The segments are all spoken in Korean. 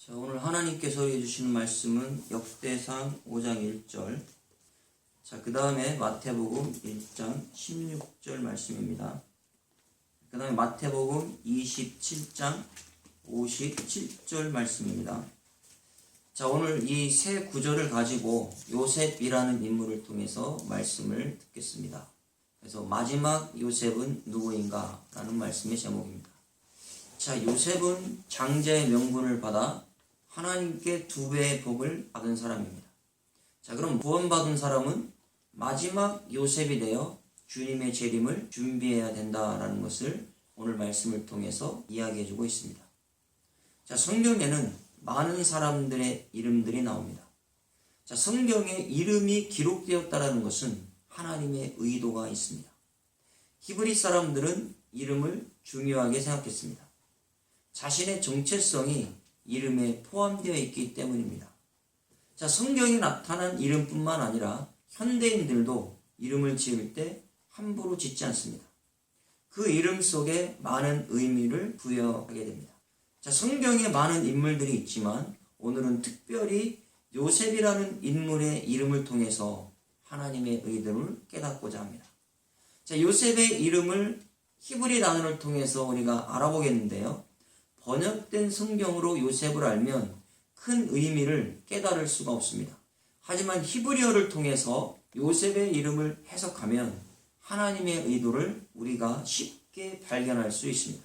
자, 오늘 하나님께서 해주시는 말씀은 역대상 5장 1절. 자, 그 다음에 마태복음 1장 16절 말씀입니다. 그 다음에 마태복음 27장 57절 말씀입니다. 자, 오늘 이 세 구절을 가지고 요셉이라는 인물을 통해서 말씀을 듣겠습니다. 그래서 마지막 요셉은 누구인가? 라는 말씀의 제목입니다. 자, 요셉은 장자의 명분을 받아 하나님께 2배의 복을 받은 사람입니다. 자, 그럼 구원받은 사람은 마지막 요셉이 되어 주님의 재림을 준비해야 된다라는 것을 오늘 말씀을 통해서 이야기해주고 있습니다. 자, 성경에는 많은 사람들의 이름들이 나옵니다. 자, 성경에 이름이 기록되었다라는 것은 하나님의 의도가 있습니다. 히브리 사람들은 이름을 중요하게 생각했습니다. 자신의 정체성이 이름에 포함되어 있기 때문입니다. 자, 성경에 나타난 이름뿐만 아니라 현대인들도 이름을 지을 때 함부로 짓지 않습니다. 그 이름 속에 많은 의미를 부여하게 됩니다. 자, 성경에 많은 인물들이 있지만 오늘은 특별히 요셉이라는 인물의 이름을 통해서 하나님의 의도를 깨닫고자 합니다. 자, 요셉의 이름을 히브리 단어를 통해서 우리가 알아보겠는데요. 번역된 성경으로 요셉을 알면 큰 의미를 깨달을 수가 없습니다. 하지만 히브리어를 통해서 요셉의 이름을 해석하면 하나님의 의도를 우리가 쉽게 발견할 수 있습니다.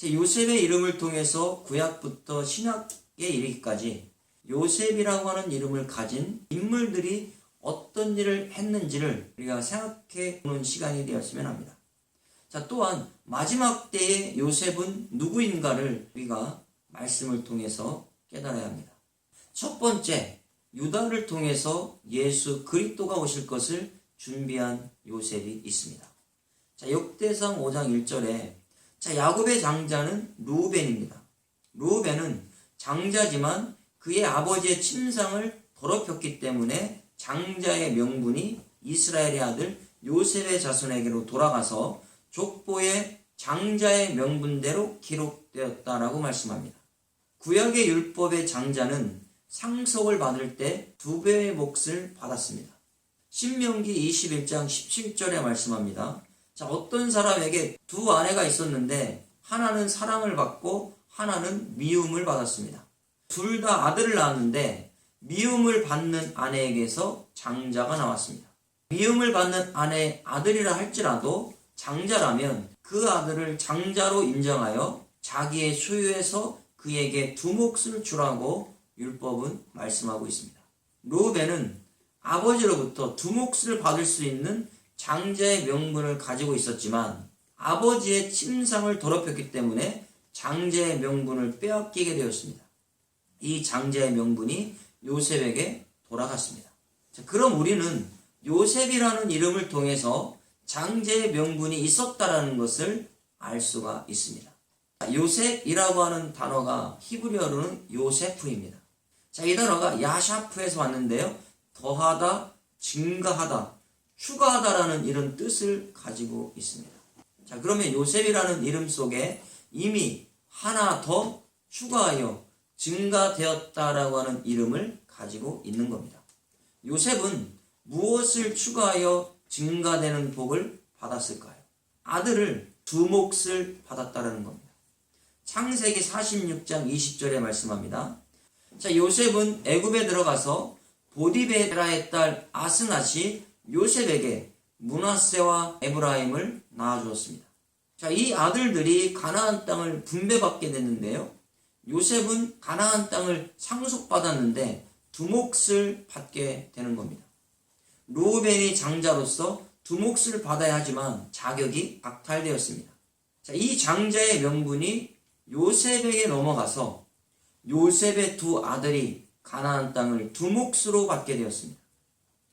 요셉의 이름을 통해서 구약부터 신약에 이르기까지 요셉이라고 하는 이름을 가진 인물들이 어떤 일을 했는지를 우리가 생각해 보는 시간이 되었으면 합니다. 자, 또한 마지막 때의 요셉은 누구인가를 우리가 말씀을 통해서 깨달아야 합니다. 첫 번째, 유다를 통해서 예수 그리스도가 오실 것을 준비한 요셉이 있습니다. 자, 역대상 5장 1절에 자, 야곱의 장자는 르우벤입니다. 르우벤은 장자지만 그의 아버지의 침상을 더럽혔기 때문에 장자의 명분이 이스라엘의 아들 요셉의 자손에게로 돌아가서 족보에 장자의 명분대로 기록되었다라고 말씀합니다. 구약의 율법의 장자는 상속을 받을 때 2배의 몫을 받았습니다. 신명기 21장 17절에 말씀합니다. 자, 어떤 사람에게 2 아내가 있었는데 하나는 사랑을 받고 하나는 미움을 받았습니다. 둘 다 아들을 낳았는데 미움을 받는 아내에게서 장자가 나왔습니다. 미움을 받는 아내의 아들이라 할지라도 장자라면 그 아들을 장자로 인정하여 자기의 소유에서 그에게 2 몫을 주라고 율법은 말씀하고 있습니다. 르우벤은 아버지로부터 2 몫을 받을 수 있는 장자의 명분을 가지고 있었지만 아버지의 침상을 더럽혔기 때문에 장자의 명분을 빼앗기게 되었습니다. 이 장자의 명분이 요셉에게 돌아갔습니다. 자, 그럼 우리는 요셉이라는 이름을 통해서 장자의 명분이 있었다라는 것을 알 수가 있습니다. 요셉이라고 하는 단어가 히브리어로는 요세프입니다. 자, 이 단어가 야샤프에서 왔는데요. 더하다, 증가하다, 추가하다라는 이런 뜻을 가지고 있습니다. 자, 그러면 요셉이라는 이름 속에 이미 하나 더 추가하여 증가되었다라고 하는 이름을 가지고 있는 겁니다. 요셉은 무엇을 추가하여 증가되는 복을 받았을까요? 아들을 2 몫을 받았다라는 겁니다. 창세기 46장 20절에 말씀합니다. 자, 요셉은 애굽에 들어가서 보디베라의 딸 아스낫이 요셉에게 므낫세와 에브라임을 낳아주었습니다. 자, 이 아들들이 가나안 땅을 분배받게 됐는데요. 요셉은 가나안 땅을 상속받았는데 2 몫을 받게 되는 겁니다. 르우벤이 장자로서 2 몫을 받아야 하지만 자격이 박탈되었습니다. 자, 이 장자의 명분이 요셉에게 넘어가서 요셉의 2 아들이 가나안 땅을 2 몫으로 받게 되었습니다.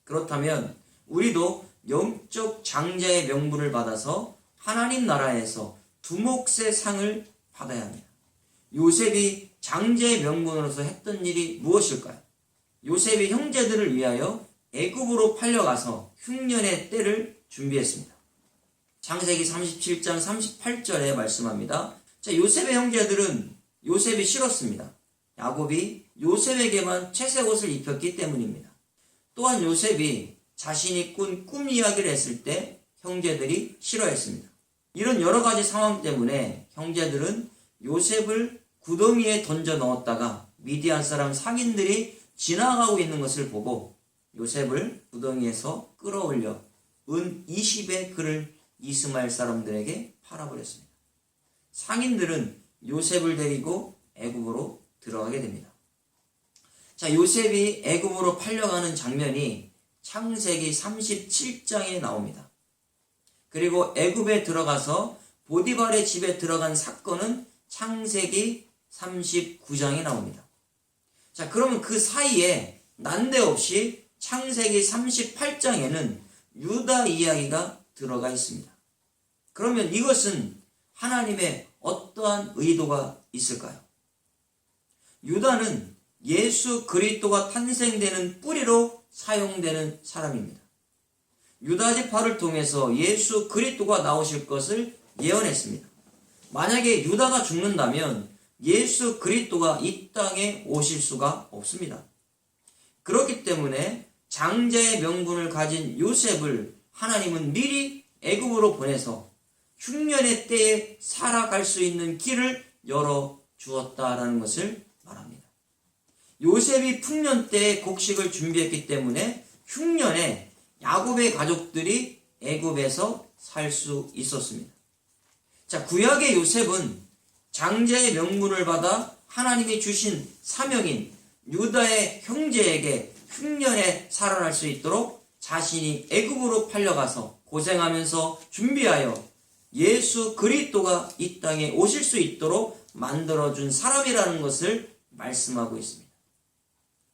그렇다면 우리도 영적 장자의 명분을 받아서 하나님 나라에서 2 몫의 상을 받아야 합니다. 요셉이 장자의 명분으로서 했던 일이 무엇일까요? 요셉이 형제들을 위하여 애굽으로 팔려가서 흉년의 때를 준비했습니다. 창세기 37장 38절에 말씀합니다. 자, 요셉의 형제들은 요셉이 싫었습니다. 야곱이 요셉에게만 채색 옷을 입혔기 때문입니다. 또한 요셉이 자신이 꾼 꿈 이야기를 했을 때 형제들이 싫어했습니다. 이런 여러 가지 상황 때문에 형제들은 요셉을 구덩이에 던져 넣었다가 미디안 사람 상인들이 지나가고 있는 것을 보고 요셉을 구덩이에서 끌어올려 은 20의 그를 이스마엘 사람들에게 팔아버렸습니다. 상인들은 요셉을 데리고 애굽으로 들어가게 됩니다. 자, 요셉이 애굽으로 팔려가는 장면이 창세기 37장에 나옵니다. 그리고 애굽에 들어가서 보디발의 집에 들어간 사건은 창세기 39장에 나옵니다. 자, 그러면 그 사이에 난데없이 창세기 38장에는 유다 이야기가 들어가 있습니다. 그러면 이것은 하나님의 어떠한 의도가 있을까요? 유다는 예수 그리스도가 탄생되는 뿌리로 사용되는 사람입니다. 유다 지파를 통해서 예수 그리스도가 나오실 것을 예언했습니다. 만약에 유다가 죽는다면 예수 그리스도가 이 땅에 오실 수가 없습니다. 그렇기 때문에 장자의 명분을 가진 요셉을 하나님은 미리 애굽으로 보내서 흉년의 때에 살아갈 수 있는 길을 열어 주었다라는 것을 말합니다. 요셉이 풍년 때에 곡식을 준비했기 때문에 흉년에 야곱의 가족들이 애굽에서 살 수 있었습니다. 자, 구약의 요셉은 장자의 명분을 받아 하나님이 주신 사명인 유다의 형제에게 흉년에 살아날 수 있도록 자신이 애굽으로 팔려가서 고생하면서 준비하여 예수 그리스도가 이 땅에 오실 수 있도록 만들어준 사람이라는 것을 말씀하고 있습니다.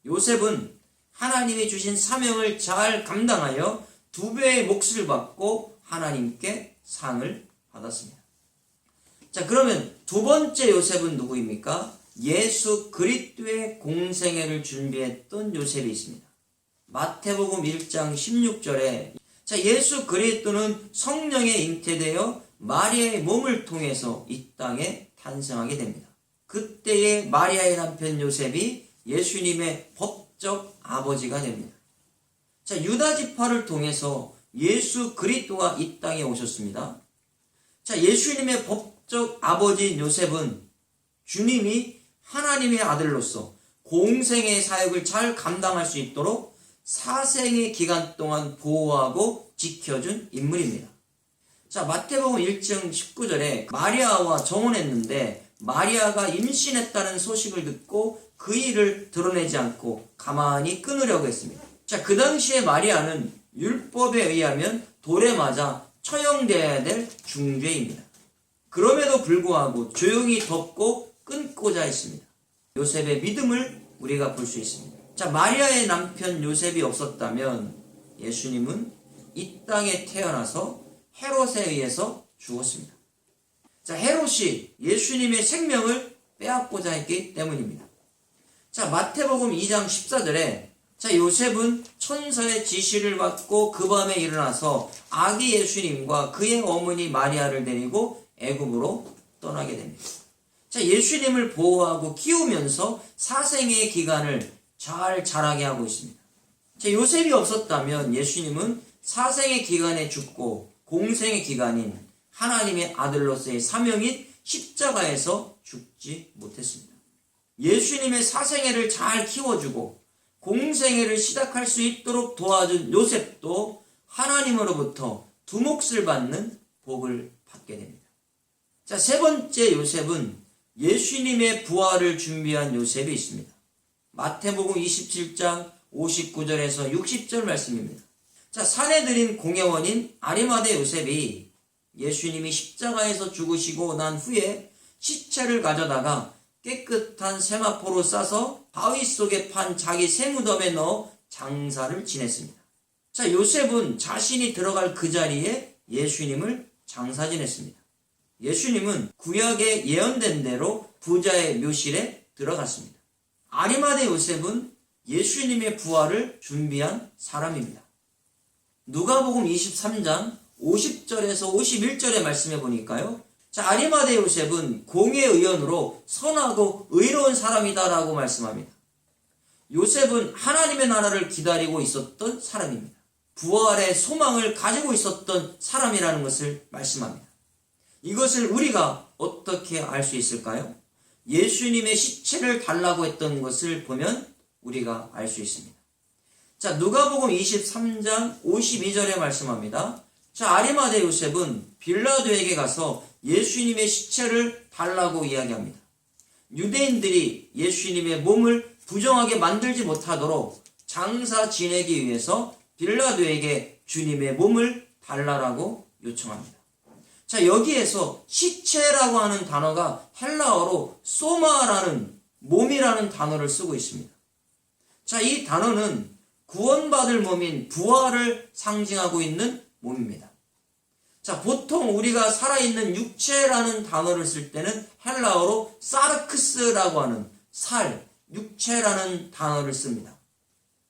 요셉은 하나님이 주신 사명을 잘 감당하여 2배의 몫을 받고 하나님께 상을 받았습니다. 자, 그러면 두 번째 요셉은 누구입니까? 예수 그리스도의 공생애를 준비했던 요셉이 있습니다. 마태복음 1장 16절에 자, 예수 그리스도는 성령에 잉태되어 마리아의 몸을 통해서 이 땅에 탄생하게 됩니다. 그때의 마리아의 남편 요셉이 예수님의 법적 아버지가 됩니다. 자, 유다 지파를 통해서 예수 그리스도가 이 땅에 오셨습니다. 자, 예수님의 법적 아버지인 요셉은 주님이 하나님의 아들로서 공생의 사역을 잘 감당할 수 있도록 사생의 기간 동안 보호하고 지켜준 인물입니다. 자, 마태복음 1장 19절에 마리아와 정혼했는데 마리아가 임신했다는 소식을 듣고 그 일을 드러내지 않고 가만히 끊으려고 했습니다. 자, 그 당시에 마리아는 율법에 의하면 돌에 맞아 처형되어야 될 중죄입니다. 그럼에도 불구하고 조용히 덮고 끊고자 했습니다. 요셉의 믿음을 우리가 볼 수 있습니다. 자, 마리아의 남편 요셉이 없었다면 예수님은 이 땅에 태어나서 헤롯에 의해서 죽었습니다. 자, 헤롯이 예수님의 생명을 빼앗고자 했기 때문입니다. 자, 마태복음 2장 14절에 자, 요셉은 천사의 지시를 받고 그 밤에 일어나서 아기 예수님과 그의 어머니 마리아를 데리고 애굽으로 떠나게 됩니다. 자, 예수님을 보호하고 키우면서 사생의 기간을 잘 자라게 하고 있습니다. 자, 요셉이 없었다면 예수님은 사생의 기간에 죽고 공생의 기간인 하나님의 아들로서의 사명인 십자가에서 죽지 못했습니다. 예수님의 사생애를 잘 키워주고 공생애를 시작할 수 있도록 도와준 요셉도 하나님으로부터 두 몫을 받는 복을 받게 됩니다. 자, 세 번째 요셉은 예수님의 부활을 준비한 요셉이 있습니다. 마태복음 27장 59절에서 60절 말씀입니다. 자, 산에 들인 공회원인 아리마대 요셉이 예수님이 십자가에서 죽으시고 난 후에 시체를 가져다가 깨끗한 세마포로 싸서 바위 속에 판 자기 새무덤에 넣어 장사를 지냈습니다. 자, 요셉은 자신이 들어갈 그 자리에 예수님을 장사 지냈습니다. 예수님은 구약에 예언된 대로 부자의 묘실에 들어갔습니다. 아리마대 요셉은 예수님의 부활을 준비한 사람입니다. 누가복음 23장 50절에서 51절의 말씀에 보니까요, 자, 아리마대 요셉은 공의 의원으로 선하고 의로운 사람이다라고 말씀합니다. 요셉은 하나님의 나라를 기다리고 있었던 사람입니다. 부활의 소망을 가지고 있었던 사람이라는 것을 말씀합니다. 이것을 우리가 어떻게 알 수 있을까요? 예수님의 시체를 달라고 했던 것을 보면 우리가 알 수 있습니다. 자, 누가복음 23장 52절에 말씀합니다. 자, 아리마대 요셉은 빌라도에게 가서 예수님의 시체를 달라고 이야기합니다. 유대인들이 예수님의 몸을 부정하게 만들지 못하도록 장사 지내기 위해서 빌라도에게 주님의 몸을 달라라고 요청합니다. 자, 여기에서 시체라고 하는 단어가 헬라어로 소마라는 몸이라는 단어를 쓰고 있습니다. 자, 이 단어는 구원받을 몸인 부활을 상징하고 있는 몸입니다. 자, 보통 우리가 살아있는 육체라는 단어를 쓸 때는 헬라어로 사르크스라고 하는 살, 육체라는 단어를 씁니다.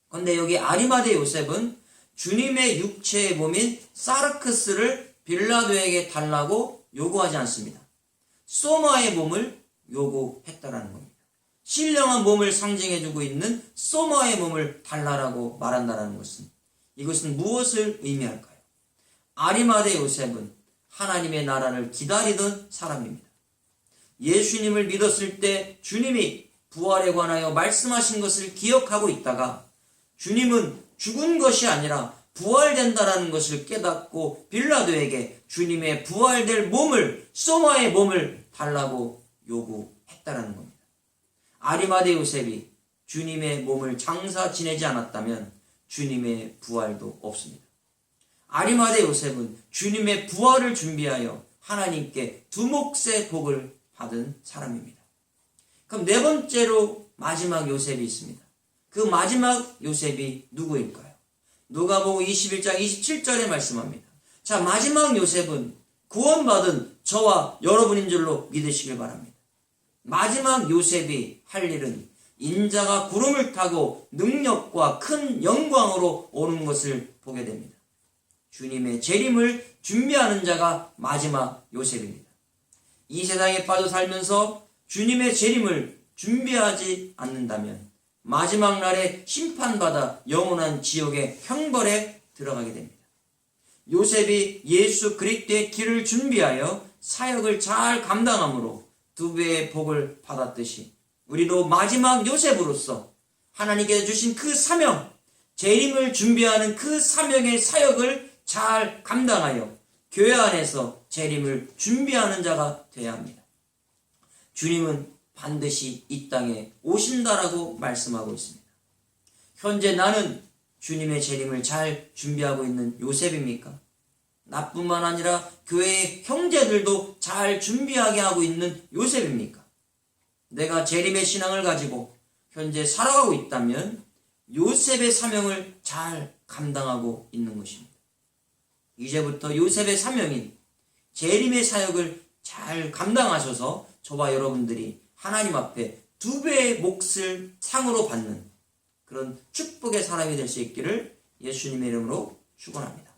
그런데 여기 아리마대 요셉은 주님의 육체의 몸인 사르크스를 빌라도에게 달라고 요구하지 않습니다. 소마의 몸을 요구했다라는 겁니다. 신령한 몸을 상징해주고 있는 소마의 몸을 달라라고 말한다라는 것은 이것은 무엇을 의미할까요? 아리마대 요셉은 하나님의 나라를 기다리던 사람입니다. 예수님을 믿었을 때 주님이 부활에 관하여 말씀하신 것을 기억하고 있다가 주님은 죽은 것이 아니라 부활된다라는 것을 깨닫고 빌라도에게 주님의 부활될 몸을, 소마의 몸을 달라고 요구했다라는 겁니다. 아리마대 요셉이 주님의 몸을 장사 지내지 않았다면 주님의 부활도 없습니다. 아리마대 요셉은 주님의 부활을 준비하여 하나님께 두 몫의 복을 받은 사람입니다. 그럼 네 번째로 마지막 요셉이 있습니다. 그 마지막 요셉이 누구일까요? 누가복음 21장 27절에 말씀합니다. 자, 마지막 요셉은 구원받은 저와 여러분인 줄로 믿으시길 바랍니다. 마지막 요셉이 할 일은 인자가 구름을 타고 능력과 큰 영광으로 오는 것을 보게 됩니다. 주님의 재림을 준비하는 자가 마지막 요셉입니다. 이 세상에 빠져 살면서 주님의 재림을 준비하지 않는다면 마지막 날에 심판받아 영원한 지옥의 형벌에 들어가게 됩니다. 요셉이 예수 그리스도의 길을 준비하여 사역을 잘 감당함으로 두 배의 복을 받았듯이 우리도 마지막 요셉으로서 하나님께서 주신 그 사명, 재림을 준비하는 그 사명의 사역을 잘 감당하여 교회 안에서 재림을 준비하는 자가 되어야 합니다. 주님은 반드시 이 땅에 오신다라고 말씀하고 있습니다. 현재 나는 주님의 재림을 잘 준비하고 있는 요셉입니까? 나뿐만 아니라 교회의 형제들도 잘 준비하게 하고 있는 요셉입니까? 내가 재림의 신앙을 가지고 현재 살아가고 있다면 요셉의 사명을 잘 감당하고 있는 것입니다. 이제부터 요셉의 사명인 재림의 사역을 잘 감당하셔서 저와 여러분들이 하나님 앞에 두 배의 몫을 상으로 받는 그런 축복의 사람이 될 수 있기를 예수님의 이름으로 축원합니다.